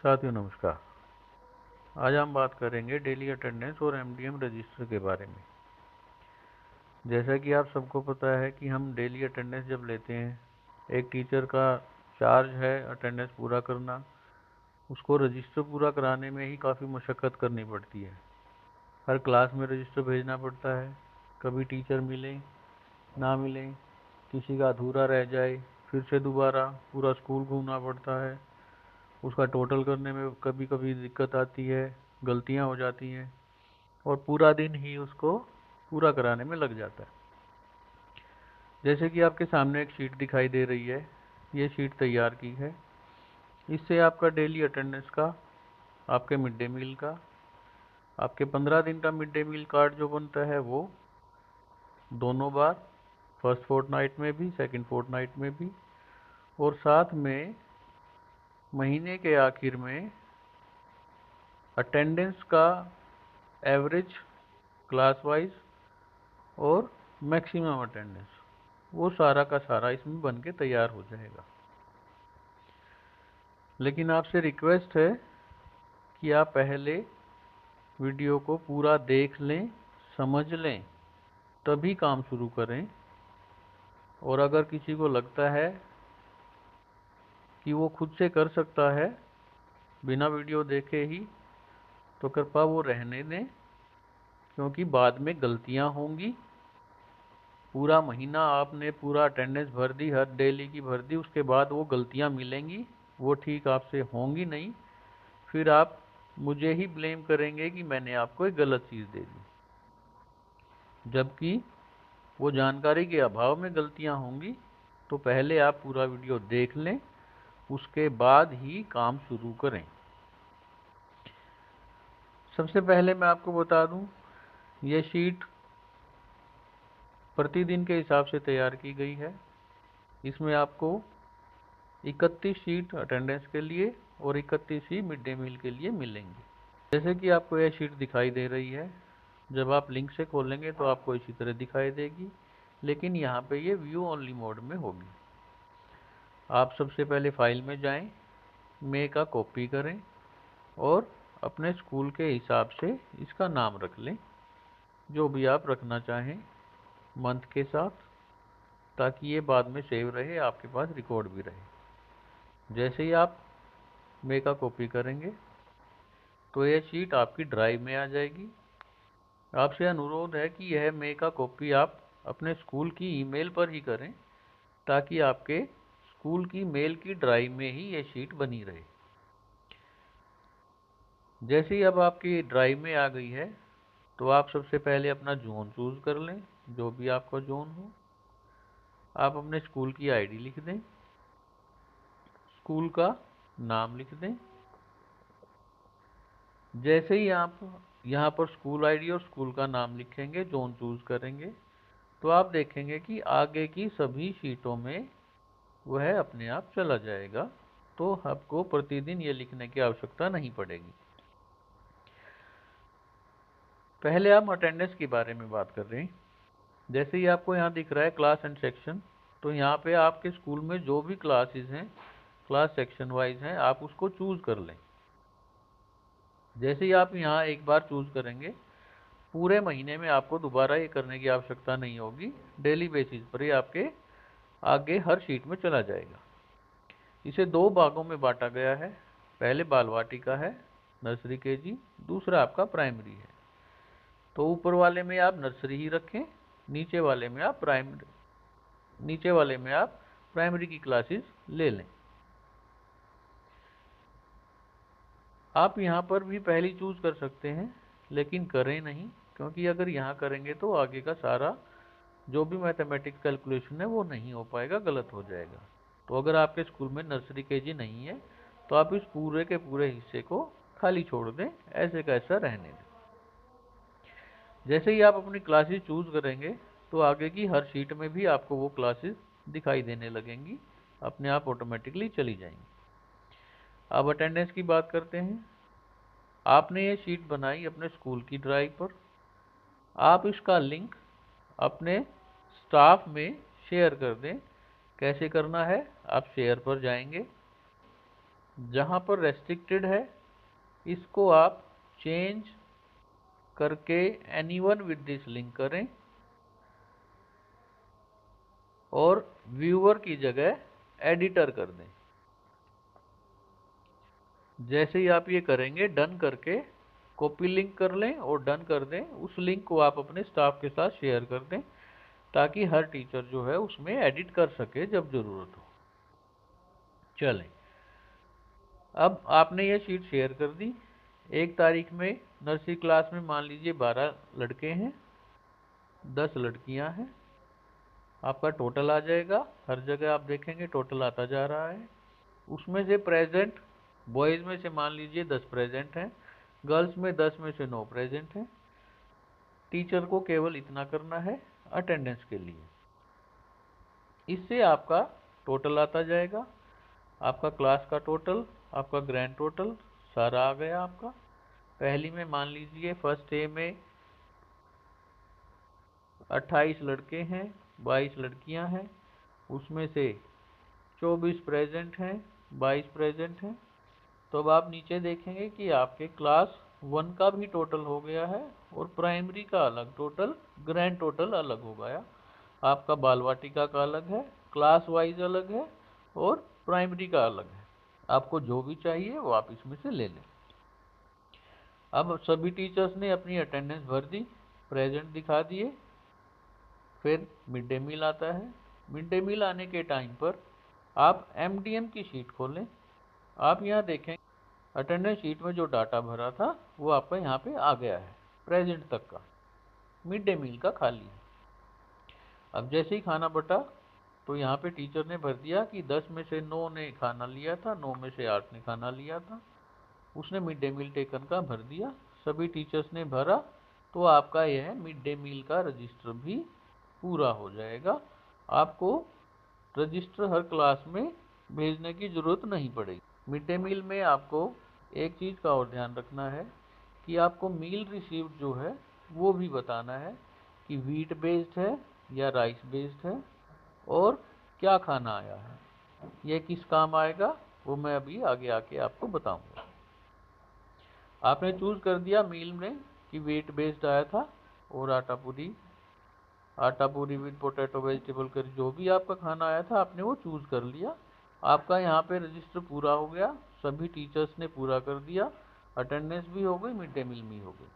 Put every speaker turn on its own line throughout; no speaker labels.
साथियों नमस्कार। आज हम बात करेंगे डेली अटेंडेंस और एमडीएम रजिस्टर के बारे में। जैसा कि आप सबको पता है कि हम डेली अटेंडेंस जब लेते हैं, एक टीचर का चार्ज है अटेंडेंस पूरा करना। उसको रजिस्टर पूरा कराने में ही काफ़ी मशक्क़त करनी पड़ती है। हर क्लास में रजिस्टर भेजना पड़ता है। कभी टीचर मिलें ना मिलें, किसी का अधूरा रह जाए, फिर से दोबारा पूरा स्कूल घूमना पड़ता है। उसका टोटल करने में कभी कभी दिक्कत आती है, गलतियां हो जाती हैं और पूरा दिन ही उसको पूरा कराने में लग जाता है। जैसे कि आपके सामने एक शीट दिखाई दे रही है, ये शीट तैयार की है। इससे आपका डेली अटेंडेंस का, आपके मिड डे मील का, आपके 15 दिन का मिड डे मील कार्ड जो बनता है वो दोनों बार, फर्स्ट फोर्टनाइट में भी, सेकंड फोर्टनाइट में भी, और साथ में महीने के आखिर में अटेंडेंस का एवरेज क्लास वाइज और मैक्सिमम अटेंडेंस, वो सारा का सारा इसमें बन के तैयार हो जाएगा। लेकिन आपसे रिक्वेस्ट है कि आप पहले वीडियो को पूरा देख लें, समझ लें, तभी काम शुरू करें। और अगर किसी को लगता है कि वो खुद से कर सकता है बिना वीडियो देखे ही, तो कृपया वो रहने दें, क्योंकि बाद में गलतियां होंगी। पूरा महीना आपने पूरा अटेंडेंस भर दी, हर डेली की भर दी, उसके बाद वो गलतियां मिलेंगी, वो ठीक आपसे होंगी नहीं। फिर आप मुझे ही ब्लेम करेंगे कि मैंने आपको एक गलत चीज़ दे दी, जबकि वो जानकारी के अभाव में गलतियां होंगी। तो पहले आप पूरा वीडियो देख लें, उसके बाद ही काम शुरू करें। सबसे पहले मैं आपको बता दूं, ये शीट प्रतिदिन के हिसाब से तैयार की गई है। इसमें आपको 31 शीट अटेंडेंस के लिए और 31 ही मिड डे मील के लिए मिलेंगी। जैसे कि आपको यह शीट दिखाई दे रही है, जब आप लिंक से खोलेंगे तो आपको इसी तरह दिखाई देगी, लेकिन यहाँ पे ये व्यू ओनली मोड में होगी। आप सबसे पहले फाइल में जाएं, मे का कॉपी करें और अपने स्कूल के हिसाब से इसका नाम रख लें, जो भी आप रखना चाहें मंथ के साथ, ताकि ये बाद में सेव रहे, आपके पास रिकॉर्ड भी रहे। जैसे ही आप मे का कॉपी करेंगे तो यह शीट आपकी ड्राइव में आ जाएगी। आपसे अनुरोध है कि यह मे का कॉपी आप अपने स्कूल की ईमेल पर ही करें, ताकि आपके स्कूल की मेल की ड्राइव में ही यह शीट बनी रहे। जैसे ही अब आपकी ड्राइव में आ गई है, तो आप सबसे पहले अपना जोन चूज कर लें, जो भी आपका जोन हो। आप अपने स्कूल की आईडी लिख दें, स्कूल का नाम लिख दें। जैसे ही आप यहाँ पर स्कूल आईडी और स्कूल का नाम लिखेंगे, जोन चूज करेंगे, तो आप देखेंगे कि आगे की सभी शीटों में वह अपने आप चला जाएगा। तो आपको प्रतिदिन ये लिखने की आवश्यकता नहीं पड़ेगी। पहले हम अटेंडेंस के बारे में बात कर रहे हैं। जैसे ही आपको यहाँ दिख रहा है क्लास एंड सेक्शन, तो यहाँ पे आपके स्कूल में जो भी क्लासेस हैं, क्लास सेक्शन वाइज हैं, आप उसको चूज कर लें। जैसे ही आप यहाँ एक बार चूज करेंगे, पूरे महीने में आपको दोबारा ये करने की आवश्यकता नहीं होगी। डेली बेसिस पर ही आपके आगे हर शीट में चला जाएगा। इसे दो भागों में बांटा गया है। पहले बाल वाटिका है, नर्सरी केजी, दूसरा आपका प्राइमरी है। तो ऊपर वाले में आप नर्सरी ही रखें, नीचे वाले में आप प्राइमरी की क्लासेस ले लें। आप यहाँ पर भी पहली चूज कर सकते हैं, लेकिन करें नहीं, क्योंकि अगर यहाँ करेंगे तो आगे का सारा जो भी मैथमेटिक्स कैलकुलेशन है वो नहीं हो पाएगा, गलत हो जाएगा। तो अगर आपके स्कूल में नर्सरी केजी नहीं है, तो आप इस पूरे के पूरे हिस्से को खाली छोड़ दें, ऐसे का ऐसा रहने दें। जैसे ही आप अपनी क्लासेस चूज करेंगे, तो आगे की हर शीट में भी आपको वो क्लासेस दिखाई देने लगेंगी, अपने आप ऑटोमेटिकली चली जाएंगी। अब अटेंडेंस की बात करते हैं। आपने ये शीट बनाई अपने स्कूल की ड्राइव पर। आप इसका लिंक अपने स्टाफ में शेयर कर दें। कैसे करना है, आप शेयर पर जाएंगे, जहाँ पर रेस्ट्रिक्टेड है इसको आप चेंज करके एनीवन विद दिस लिंक करें और व्यूअर की जगह एडिटर कर दें। जैसे ही आप ये करेंगे, डन करके कॉपी लिंक कर लें और डन कर दें। उस लिंक को आप अपने स्टाफ के साथ शेयर कर दें ताकि हर टीचर जो है उसमें एडिट कर सके जब जरूरत हो। चलें, अब आपने ये शीट शेयर कर दी। 1 तारीख में नर्सरी क्लास में मान लीजिए 12 लड़के हैं, 10 लड़कियां हैं। आपका टोटल आ जाएगा, हर जगह आप देखेंगे टोटल आता जा रहा है। उसमें से प्रेजेंट बॉयज़ में से मान लीजिए 10 प्रेजेंट हैं, गर्ल्स में 10 में से 9 प्रेजेंट हैं। टीचर को केवल इतना करना है अटेंडेंस के लिए। इससे आपका टोटल आता जाएगा, आपका क्लास का टोटल, आपका ग्रैंड टोटल सारा आ गया आपका। पहली में मान लीजिए फर्स्ट ए में 28 लड़के हैं, 22 लड़कियां हैं। उसमें से 24 प्रेजेंट हैं, 22 प्रेजेंट हैं। तो अब आप नीचे देखेंगे कि आपके क्लास 1 का भी टोटल हो गया है और प्राइमरी का अलग टोटल, ग्रैंड टोटल अलग हो गया। आपका बाल वाटिका का अलग है, क्लास वाइज अलग है और प्राइमरी का अलग है। आपको जो भी चाहिए वो आप इसमें से ले लें। अब सभी टीचर्स ने अपनी अटेंडेंस भर दी, प्रेजेंट दिखा दिए। फिर मिड डे मील आता है। मिड डे मील आने के टाइम पर आप एमडीएम की शीट खोलें। आप यहाँ देखें अटेंडेंस शीट में जो डाटा भरा था वो आपका यहाँ पे आ गया है, प्रेजेंट तक का। मिड डे मील का खाली है। अब जैसे ही खाना बटा तो यहाँ पे टीचर ने भर दिया कि 10 में से 9 ने खाना लिया था, 9 में से 8 ने खाना लिया था। उसने मिड डे मील टेकन का भर दिया, सभी टीचर्स ने भरा। तो आपका यह मिड डे मील का रजिस्टर भी पूरा हो जाएगा। आपको रजिस्टर हर क्लास में भेजने की ज़रूरत नहीं पड़ेगी। मिड डे मील में आपको एक चीज़ का और ध्यान रखना है कि आपको मील रिसीव्ड जो है वो भी बताना है कि व्हीट बेस्ड है या राइस बेस्ड है और क्या खाना आया है। ये किस काम आएगा वो मैं अभी आगे आके आपको बताऊंगा। आपने चूज़ कर दिया मील में कि व्हीट बेस्ड आया था और आटा पूरी विद पोटैटो वेजिटेबल करी, जो भी आपका खाना आया था आपने वो चूज़ कर लिया। आपका यहाँ पे रजिस्टर पूरा हो गया, सभी टीचर्स ने पूरा कर दिया, अटेंडेंस भी हो गई, मिड डे मील भी हो गई।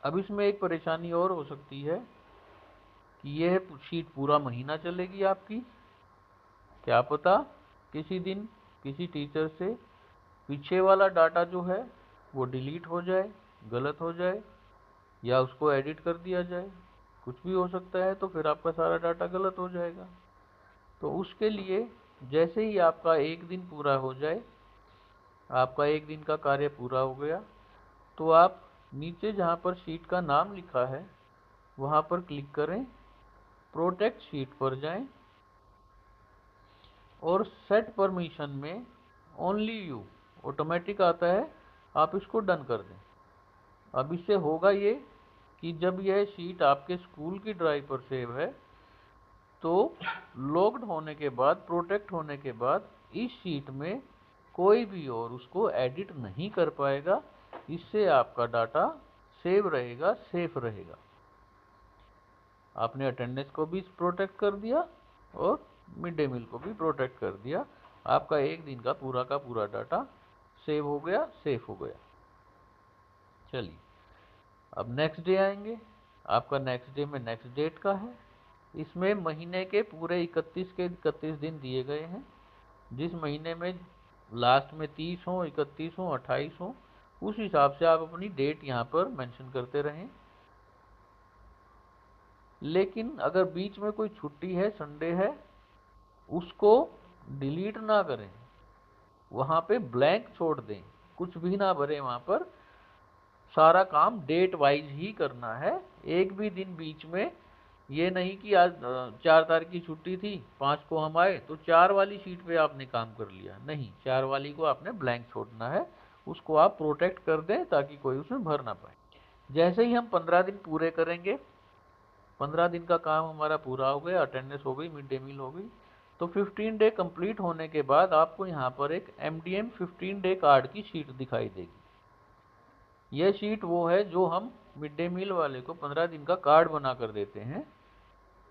अब इसमें एक परेशानी और हो सकती है कि यह शीट पूरा महीना चलेगी आपकी। क्या पता किसी दिन किसी टीचर से पीछे वाला डाटा जो है वो डिलीट हो जाए, गलत हो जाए या उसको एडिट कर दिया जाए, कुछ भी हो सकता है। तो फिर आपका सारा डाटा गलत हो जाएगा। तो उसके लिए जैसे ही आपका एक दिन पूरा हो जाए, आपका एक दिन का कार्य पूरा हो गया, तो आप नीचे जहाँ पर शीट का नाम लिखा है वहाँ पर क्लिक करें, प्रोटेक्ट शीट पर जाएं और सेट परमिशन में ओनली यू ऑटोमेटिक आता है, आप इसको डन कर दें। अब इससे होगा ये कि जब यह शीट आपके स्कूल की ड्राइव पर सेव है तो लॉग्ड होने के बाद, प्रोटेक्ट होने के बाद इस शीट में कोई भी और उसको एडिट नहीं कर पाएगा। इससे आपका डाटा सेव रहेगा, सेफ रहेगा। आपने अटेंडेंस को भी प्रोटेक्ट कर दिया और मिड डे मील को भी प्रोटेक्ट कर दिया। आपका एक दिन का पूरा डाटा सेव हो गया, सेफ हो गया। चलिए अब नेक्स्ट डे आएंगे। आपका नेक्स्ट डे में नेक्स्ट डेट का है। इसमें महीने के पूरे 31 के 31 दिन दिए गए हैं। जिस महीने में लास्ट में 30 हो, 31 हो, 28 हो, उस हिसाब से आप अपनी डेट यहाँ पर मेंशन करते रहें। लेकिन अगर बीच में कोई छुट्टी है, संडे है, उसको डिलीट ना करें, वहाँ पे ब्लैंक छोड़ दें, कुछ भी ना भरें वहाँ पर। सारा काम डेट वाइज ही करना है। एक भी दिन बीच में ये नहीं कि आज 4 तारीख की छुट्टी थी, 5 को हम आए तो 4 वाली शीट पे आपने काम कर लिया, नहीं, 4 वाली को आपने ब्लैंक छोड़ना है। उसको आप प्रोटेक्ट कर दें ताकि कोई उसमें भर ना पाए। जैसे ही हम 15 दिन पूरे करेंगे, 15 दिन का काम हमारा पूरा हो गया, अटेंडेंस हो गई, मिड डे मील हो गई, तो 15 डे कंप्लीट होने के बाद आपको यहाँ पर एक MDM 15 डे कार्ड की शीट दिखाई देगी। यह शीट वो है जो हम मिड डे मील वाले को 15 दिन का कार्ड बना कर देते हैं,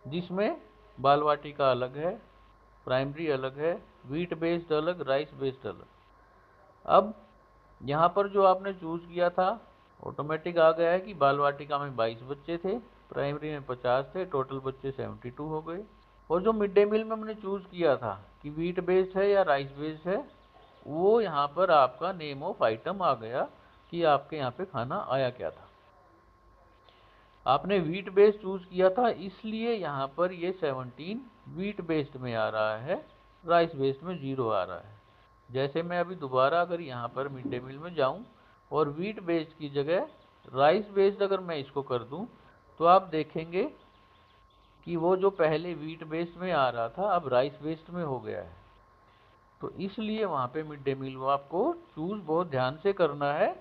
जिसमें बाल वाटिका अलग है, प्राइमरी अलग है, व्हीट बेस्ड अलग, राइस बेस्ड अलग। अब यहाँ पर जो आपने चूज किया था ऑटोमेटिक आ गया है कि बाल वाटिका में 22 बच्चे थे, प्राइमरी में 50 थे, टोटल बच्चे 72 हो गए। और जो मिड डे मील में हमने चूज किया था कि व्हीट बेस्ड है या राइस बेस्ड है, वो यहाँ पर आपका नेम ऑफ आइटम आ गया कि आपके यहाँ पे खाना आया क्या था। आपने व्हीट बेस्ड चूज किया था, इसलिए यहाँ पर ये 17 व्हीट बेस्ड में आ रहा है, राइस बेस्ड में 0 आ रहा है। जैसे मैं अभी दोबारा अगर यहाँ पर मिड डे मील में जाऊँ और व्हीट बेस्ड की जगह राइस बेस्ड अगर मैं इसको कर दूँ, तो आप देखेंगे कि वो जो पहले व्हीट बेस्ड में आ रहा था अब राइस बेस्ड में हो गया है। तो इसलिए वहाँ पे मिड डे मील आपको चूज बहुत ध्यान से करना है,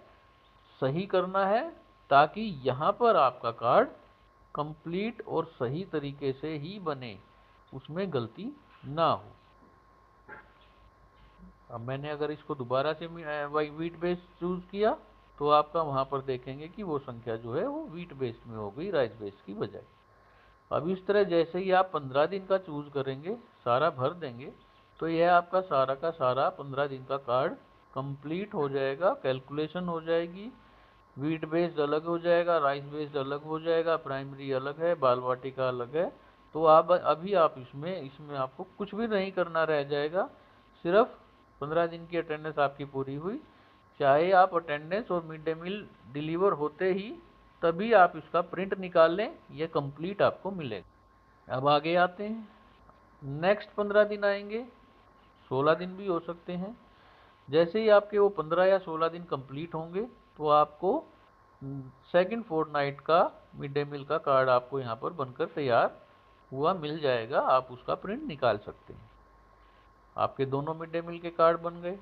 सही करना है, ताकि यहाँ पर आपका कार्ड कंप्लीट और सही तरीके से ही बने, उसमें गलती ना हो। अब मैंने अगर इसको दोबारा से व्हीट बेस्ड चूज किया तो आपका वहाँ पर देखेंगे कि वो संख्या जो है वो व्हीट बेस्ड में हो गई राइस बेस्ड की बजाय। अब इस तरह जैसे ही आप 15 दिन का चूज करेंगे, सारा भर देंगे, तो यह आपका सारा का सारा 15 दिन का कार्ड कंप्लीट हो जाएगा, कैलकुलेशन हो जाएगी, व्हीट बेस्ड अलग हो जाएगा, राइस बेस्ड अलग हो जाएगा, प्राइमरी अलग है, बाल वाटिका अलग है। तो आप अभी आप इसमें आपको कुछ भी नहीं करना रह जाएगा, सिर्फ 15 दिन की अटेंडेंस आपकी पूरी हुई, चाहे आप अटेंडेंस और मिड डे मील डिलीवर होते ही तभी आप इसका प्रिंट निकाल लें, यह कंप्लीट आपको मिलेगा। अब आगे आते हैं, नेक्स्ट 15 दिन आएंगे, 16 दिन भी हो सकते हैं। जैसे ही आपके वो 15 या 16 दिन कंप्लीट होंगे तो आपको सेकंड फोर्टनाइट का मिड डे मील का कार्ड आपको यहाँ पर बनकर तैयार हुआ मिल जाएगा, आप उसका प्रिंट निकाल सकते हैं। आपके दोनों मिड डे मील के कार्ड बन गए।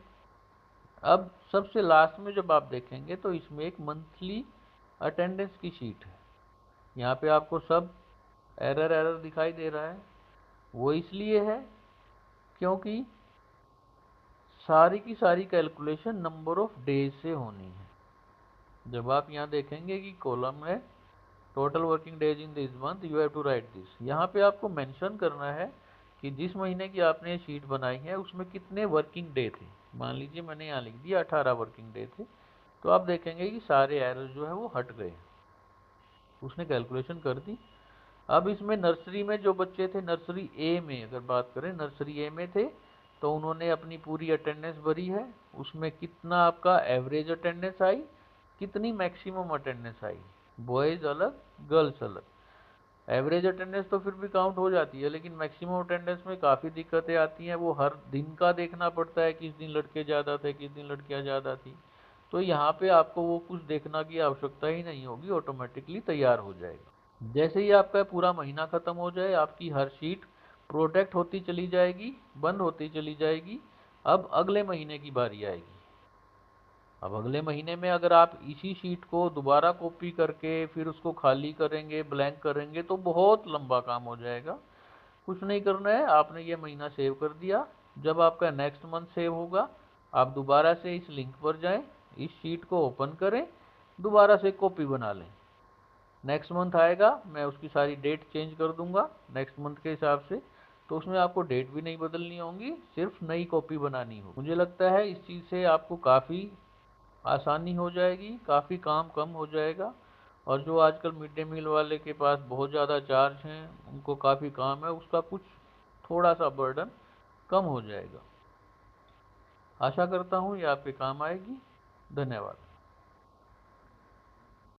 अब सबसे लास्ट में जब आप देखेंगे तो इसमें एक मंथली अटेंडेंस की शीट है। यहाँ पे आपको सब एरर दिखाई दे रहा है, वो इसलिए है क्योंकि सारी की सारी कैलकुलेशन नंबर ऑफ डेज से होनी है। जब आप यहाँ देखेंगे कि कॉलम है total working days in this month, you have to write this. यहाँ पे आपको मेंशन करना है कि जिस महीने की आपने शीट बनाई है उसमें कितने वर्किंग डे थे। मान लीजिए मैंने यहाँ लिख दिया 18 वर्किंग डे थे, तो आप देखेंगे कि सारे एरर जो है वो हट गए, उसने कैलकुलेशन कर दी। अब इसमें नर्सरी में जो बच्चे थे, नर्सरी ए में अगर बात करें, नर्सरी ए में थे तो उन्होंने अपनी पूरी अटेंडेंस भरी है, उसमें कितना आपका एवरेज अटेंडेंस आई, कितनी मैक्सिमम अटेंडेंस आई, बॉयज़ अलग गर्ल्स अलग। एवरेज अटेंडेंस तो फिर भी काउंट हो जाती है, लेकिन मैक्सिमम अटेंडेंस में काफ़ी दिक्कतें आती हैं, वो हर दिन का देखना पड़ता है, किस दिन लड़के ज़्यादा थे, किस दिन लड़कियाँ ज़्यादा थी। तो यहाँ पे आपको वो कुछ देखना की आवश्यकता ही नहीं होगी, ऑटोमेटिकली तैयार हो जाएगा। जैसे ही आपका पूरा महीना ख़त्म हो जाए, आपकी हर शीट प्रोटेक्ट होती चली जाएगी, बंद होती चली जाएगी। अब अगले महीने की बारी आएगी। अब अगले महीने में अगर आप इसी शीट को दोबारा कॉपी करके फिर उसको खाली करेंगे, ब्लैंक करेंगे, तो बहुत लंबा काम हो जाएगा। कुछ नहीं करना है, आपने ये महीना सेव कर दिया, जब आपका नेक्स्ट मंथ सेव होगा आप दोबारा से इस लिंक पर जाएं, इस शीट को ओपन करें, दोबारा से कॉपी बना लें। नेक्स्ट मंथ आएगा, मैं उसकी सारी डेट चेंज कर दूंगा नेक्स्ट मंथ के हिसाब से, तो उसमें आपको डेट भी नहीं बदलनी होगी, सिर्फ नई कॉपी बनानी होगी। मुझे लगता है इस चीज़ से आपको काफ़ी आसानी हो जाएगी, काफ़ी काम कम हो जाएगा। और जो आजकल मिड डे मील वाले के पास बहुत ज़्यादा चार्ज हैं, उनको काफ़ी काम है, उसका कुछ थोड़ा सा बर्डन कम हो जाएगा। आशा करता हूँ ये आपके काम आएगी। धन्यवाद।